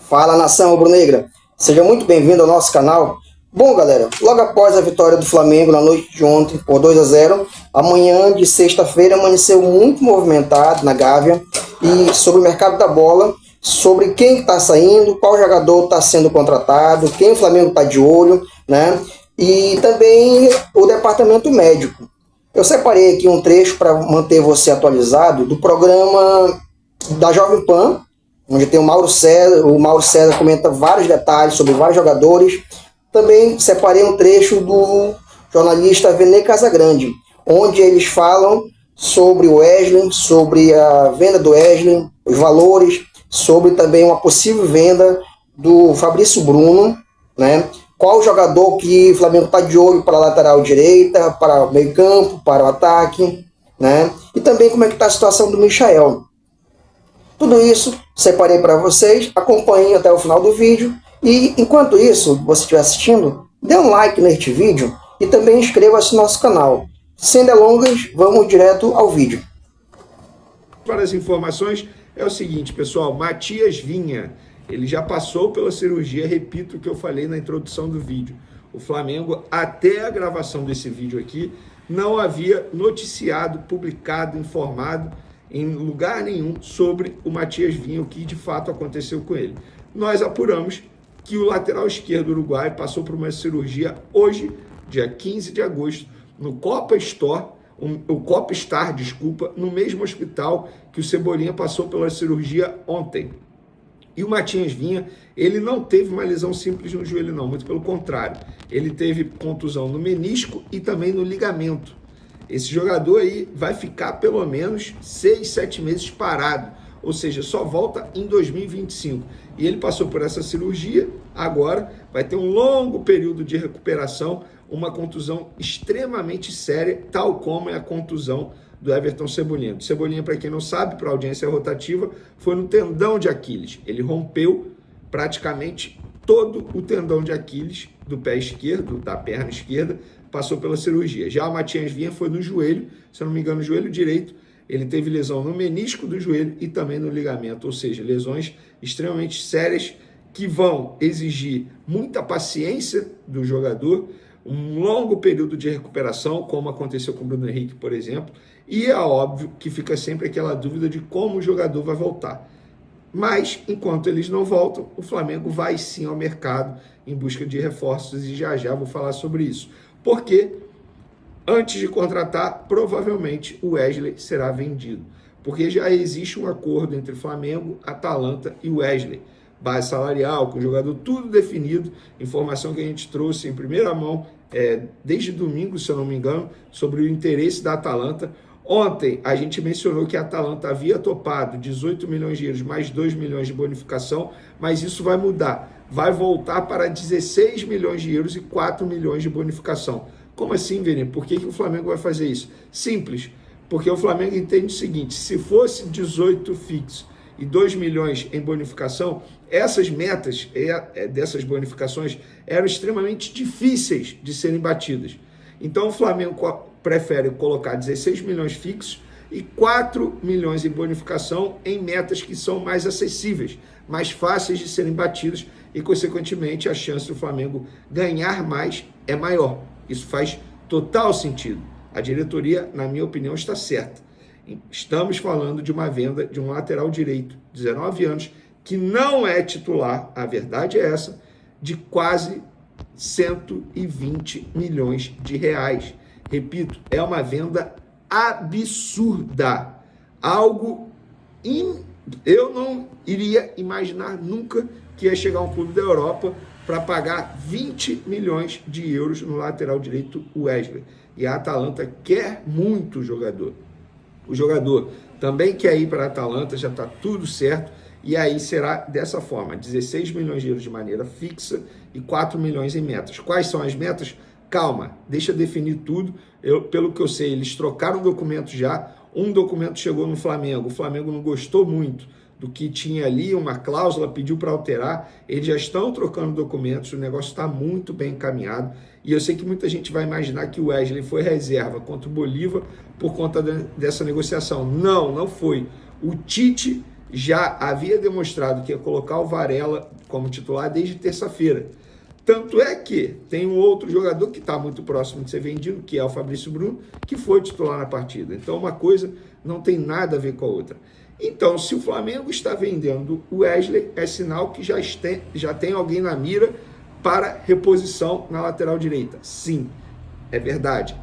Fala, nação rubro-negra, seja muito bem-vindo ao nosso canal. Bom, galera, logo após a vitória do Flamengo na noite de ontem por 2-0, amanhã de sexta-feira amanheceu muito movimentado na Gávea e sobre o mercado da bola, sobre quem está saindo, qual jogador está sendo contratado, quem o Flamengo está de olho, né? E também o departamento médico. Eu separei aqui um trecho para manter você atualizado do programa da Jovem Pan, onde tem o Mauro César comenta vários detalhes sobre vários jogadores. Também separei um trecho do jornalista Vene Casagrande, onde eles falam sobre o Wesley, sobre a venda do Wesley, os valores, sobre também uma possível venda do Fabrício Bruno, né? Qual jogador que o Flamengo está de olho para a lateral direita, para o meio campo, para o ataque, né? E também como é que está a situação do Michael. Tudo isso separei para vocês, acompanhem até o final do vídeo e enquanto isso, você estiver assistindo, dê um like neste vídeo e também inscreva-se no nosso canal. Sem delongas, vamos direto ao vídeo. Para as informações é o seguinte, pessoal, Matias Vinha, ele já passou pela cirurgia, repito o que eu falei na introdução do vídeo. O Flamengo, até a gravação desse vídeo aqui, não havia noticiado, publicado, informado em lugar nenhum sobre o Matias Vinha, o que de fato aconteceu com ele. Nós apuramos que o lateral esquerdo uruguaio passou por uma cirurgia hoje, dia 15 de agosto, no Copa Star, no mesmo hospital que o Cebolinha passou pela cirurgia ontem. E o Matias Vinha, ele não teve uma lesão simples no joelho não, muito pelo contrário. Ele teve contusão no menisco e também no ligamento. Esse jogador aí vai ficar pelo menos 6, 7 meses parado, ou seja, só volta em 2025. E ele passou por essa cirurgia, agora vai ter um longo período de recuperação, uma contusão extremamente séria, tal como é a contusão do Everton Cebolinha. O Cebolinha, para quem não sabe, para a audiência rotativa, foi no tendão de Aquiles. Ele rompeu praticamente todo o tendão de Aquiles do pé esquerdo, da perna esquerda, passou pela cirurgia. Já o Matias Vinha foi no joelho, se eu não me engano, no joelho direito, ele teve lesão no menisco do joelho e também no ligamento, ou seja, lesões extremamente sérias que vão exigir muita paciência do jogador, um longo período de recuperação, como aconteceu com o Bruno Henrique, por exemplo, e é óbvio que fica sempre aquela dúvida de como o jogador vai voltar. Mas, enquanto eles não voltam, o Flamengo vai sim ao mercado em busca de reforços e já vou falar sobre isso. Porque antes de contratar, provavelmente o Wesley será vendido. Porque já existe um acordo entre Flamengo, Atalanta e Wesley. Base salarial, com o jogador tudo definido, informação que a gente trouxe em primeira mão, desde domingo, se eu não me engano, sobre o interesse da Atalanta. Ontem a gente mencionou que a Atalanta havia topado 18 milhões de euros mais 2 milhões de bonificação, mas isso vai mudar. Vai voltar para 16 milhões de euros e 4 milhões de bonificação. Como assim, Vini? Por que o Flamengo vai fazer isso? Simples, porque o Flamengo entende o seguinte, se fosse 18 fixos e 2 milhões em bonificação, essas metas dessas bonificações eram extremamente difíceis de serem batidas. Então o Flamengo prefere colocar 16 milhões fixos e 4 milhões em bonificação em metas que são mais acessíveis, mais fáceis de serem batidas e, consequentemente, a chance do Flamengo ganhar mais é maior. Isso faz total sentido. A diretoria, na minha opinião, está certa. Estamos falando de uma venda de um lateral direito, 19 anos, que não é titular, a verdade é essa, de quase 120 milhões de reais. Repito, é uma venda absurda. Algo eu não iria imaginar nunca que ia chegar um clube da Europa para pagar 20 milhões de euros no lateral direito Wesley. E a Atalanta quer muito o jogador. O jogador também quer ir para a Atalanta, já está tudo certo. E aí será dessa forma, 16 milhões de euros de maneira fixa e 4 milhões em metas. Quais são as metas? Calma, deixa eu definir tudo. Pelo que eu sei, eles trocaram documentos já. Um documento chegou no Flamengo. O Flamengo não gostou muito do que tinha ali, uma cláusula, pediu para alterar. Eles já estão trocando documentos, o negócio está muito bem encaminhado. E eu sei que muita gente vai imaginar que o Wesley foi reserva contra o Bolívar por conta dessa negociação. Não, não foi. O Tite já havia demonstrado que ia colocar o Varela como titular desde terça-feira. Tanto é que tem um outro jogador que está muito próximo de ser vendido, que é o Fabrício Bruno, que foi titular na partida. Então uma coisa não tem nada a ver com a outra. Então, se o Flamengo está vendendo o Wesley, é sinal que já tem alguém na mira para reposição na lateral direita. Sim, é verdade,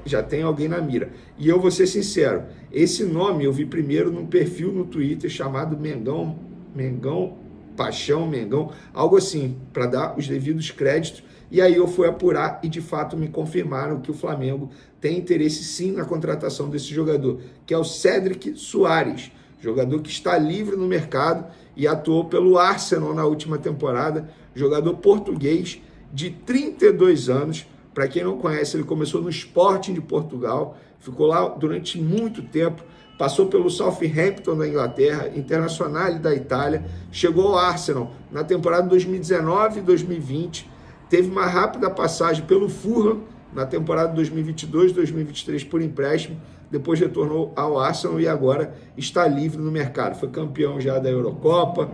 já tem alguém na mira. E eu vou ser sincero, esse nome eu vi primeiro num perfil no Twitter chamado Mengão Paixão, Mengão, algo assim, para dar os devidos créditos. E aí eu fui apurar e de fato me confirmaram que o Flamengo tem interesse sim na contratação desse jogador, que é o Cédric Soares, jogador que está livre no mercado e atuou pelo Arsenal na última temporada, jogador português de 32 anos. Para quem não conhece, ele começou no Sporting de Portugal, ficou lá durante muito tempo, passou pelo Southampton da Inglaterra, Internazionale da Itália, chegou ao Arsenal na temporada 2019 e 2020, teve uma rápida passagem pelo Fulham na temporada 2022-2023 por empréstimo, depois retornou ao Arsenal e agora está livre no mercado. Foi campeão já da Eurocopa,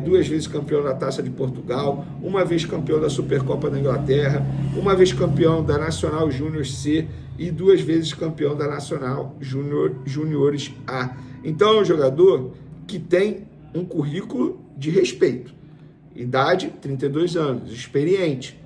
2 vezes campeão da Taça de Portugal, 1 vez campeão da Supercopa da Inglaterra, 1 vez campeão da Nacional Júnior C e 2 vezes campeão da Nacional Júniores A. Então é um jogador que tem um currículo de respeito. Idade, 32 anos, experiente.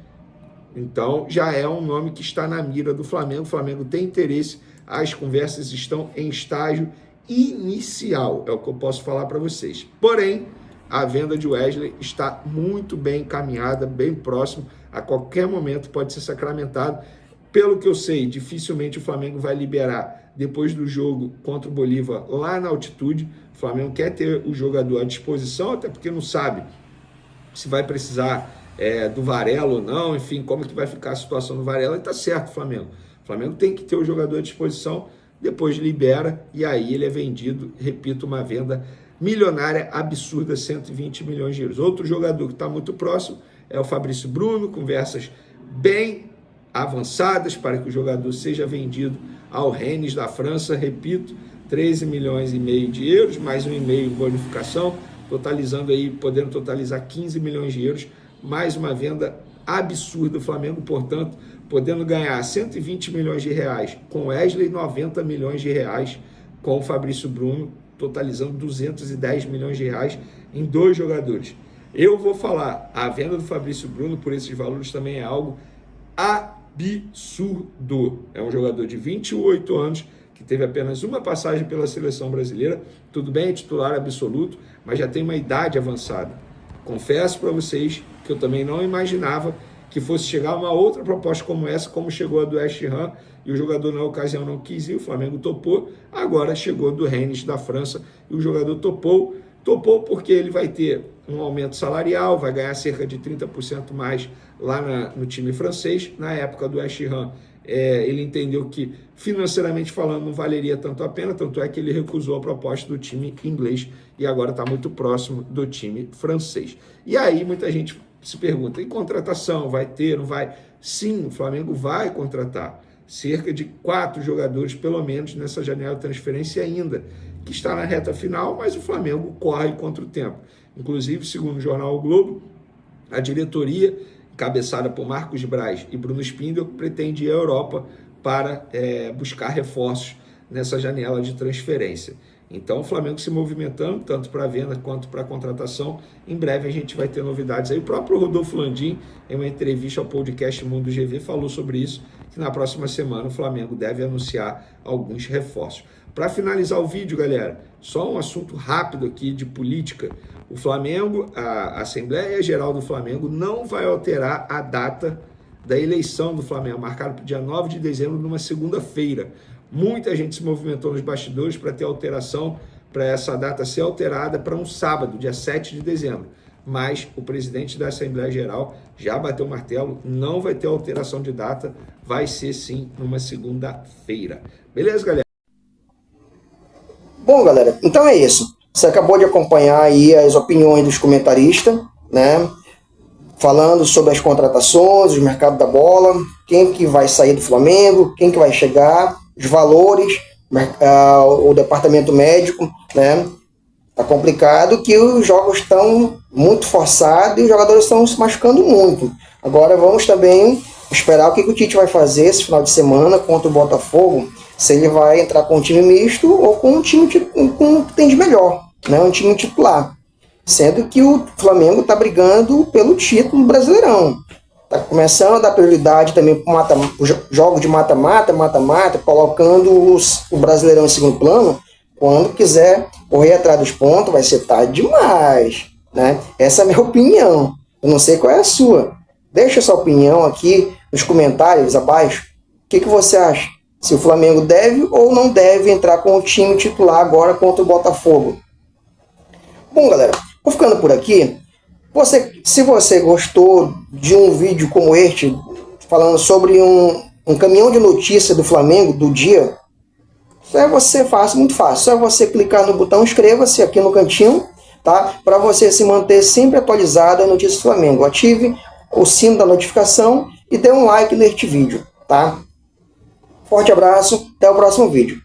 Então já é um nome que está na mira do Flamengo. O Flamengo tem interesse, as conversas estão em estágio inicial, é o que eu posso falar para vocês. Porém, a venda de Wesley está muito bem encaminhada, bem próximo, a qualquer momento pode ser sacramentado. Pelo que eu sei, dificilmente o Flamengo vai liberar depois do jogo contra o Bolívar lá na altitude. O Flamengo quer ter o jogador à disposição, até porque não sabe se vai precisar do Varela ou não, enfim, como que vai ficar a situação do Varela, e tá certo o Flamengo. O Flamengo tem que ter o jogador à disposição, depois libera, e aí ele é vendido, repito, uma venda milionária, absurda, 120 milhões de euros. Outro jogador que está muito próximo é o Fabrício Bruno, conversas bem avançadas para que o jogador seja vendido ao Rennes da França, repito, 13 milhões e meio de euros, mais 1,5 em bonificação, totalizando aí, podendo totalizar 15 milhões de euros, mais uma venda absurda do Flamengo, portanto, podendo ganhar 120 milhões de reais com Wesley, 90 milhões de reais com o Fabrício Bruno, totalizando 210 milhões de reais em 2 jogadores. Eu vou falar, a venda do Fabrício Bruno por esses valores também é algo absurdo. É um jogador de 28 anos, que teve apenas uma passagem pela seleção brasileira, tudo bem, é titular absoluto, mas já tem uma idade avançada. Confesso para vocês que eu também não imaginava que fosse chegar uma outra proposta como essa, como chegou a do West Ham, e o jogador na ocasião não quis ir, o Flamengo topou, agora chegou do Rennes da França, e o jogador topou porque ele vai ter um aumento salarial, vai ganhar cerca de 30% mais lá no time francês. Na época do West Ham, ele entendeu que, financeiramente falando, não valeria tanto a pena, tanto é que ele recusou a proposta do time inglês e agora está muito próximo do time francês. E aí muita gente se pergunta, e contratação, vai ter, não vai? Sim, o Flamengo vai contratar cerca de 4 jogadores, pelo menos, nessa janela de transferência ainda, que está na reta final, mas o Flamengo corre contra o tempo. Inclusive, segundo o jornal O Globo, a diretoria, encabeçada por Marcos Braz e Bruno Spindel, pretende ir à Europa para buscar reforços nessa janela de transferência. Então, o Flamengo se movimentando, tanto para a venda quanto para a contratação. Em breve a gente vai ter novidades aí. O próprio Rodolfo Landim, em uma entrevista ao podcast Mundo GV, falou sobre isso, que na próxima semana o Flamengo deve anunciar alguns reforços. Para finalizar o vídeo, galera, só um assunto rápido aqui de política. O Flamengo, a Assembleia Geral do Flamengo não vai alterar a data da eleição do Flamengo, marcada para o dia 9 de dezembro, numa segunda-feira. Muita gente se movimentou nos bastidores para ter alteração, para essa data ser alterada para um sábado, dia 7 de dezembro. Mas o presidente da Assembleia Geral já bateu o martelo, não vai ter alteração de data, vai ser sim numa segunda-feira. Beleza, galera? Bom, galera, então é isso. Você acabou de acompanhar aí as opiniões dos comentaristas, né? Falando sobre as contratações, o mercado da bola, quem que vai sair do Flamengo, quem que vai chegar, os valores, o departamento médico, né? Tá complicado que os jogos estão muito forçados e os jogadores estão se machucando muito. Agora vamos também esperar o que o Tite vai fazer esse final de semana contra o Botafogo, se ele vai entrar com um time misto ou com um time com o que tem de melhor, né? Um time titular. Sendo que o Flamengo está brigando pelo título Brasileirão. Está começando a dar prioridade também para o jogo de mata-mata, colocando o Brasileirão em segundo plano. Quando quiser correr atrás dos pontos, vai ser tarde demais, né? Essa é a minha opinião. Eu não sei qual é a sua. Deixa sua opinião aqui nos comentários abaixo. O que você acha? Se o Flamengo deve ou não deve entrar com o time titular agora contra o Botafogo. Bom, galera, vou ficando por aqui. Se você gostou de um vídeo como este, falando sobre um caminhão de notícia do Flamengo do dia, muito fácil. É você clicar no botão inscreva-se aqui no cantinho, tá? Para você se manter sempre atualizado a notícias do Flamengo. Ative o sino da notificação e dê um like neste vídeo, tá? Forte abraço, até o próximo vídeo.